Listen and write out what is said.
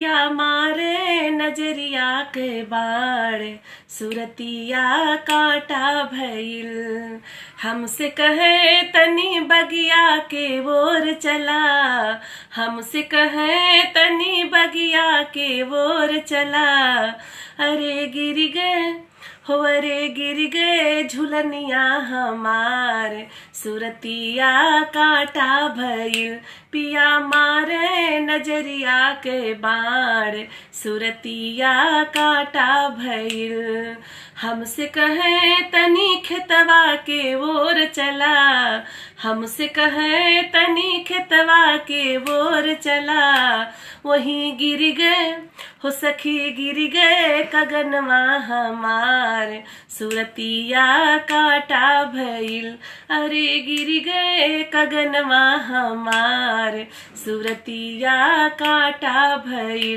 या मारे नजरिया के बाड़, सुरतिया काटा भइल। हमसे कहे तनी बगिया के ओर चला, हमसे कहे तनी बगिया के ओर चला। अरे गिर गए हो, अरे गिर गए झुलनिया हमार, सुरतिया काटा भइल। पिया मारे नजरिया के बाड़, सुरतिया काटा भइल। हमसे कहे तनी खेतवा के ओर चला, हमसे कहे तनी खेतवा के ओर चला। वहीं गिर गए हो सखी, गिर गए कगनवा हमार, सुरतिया काटा भइल। अरे गिर गए कगनवा हमार, सुरतिया काटा भइल।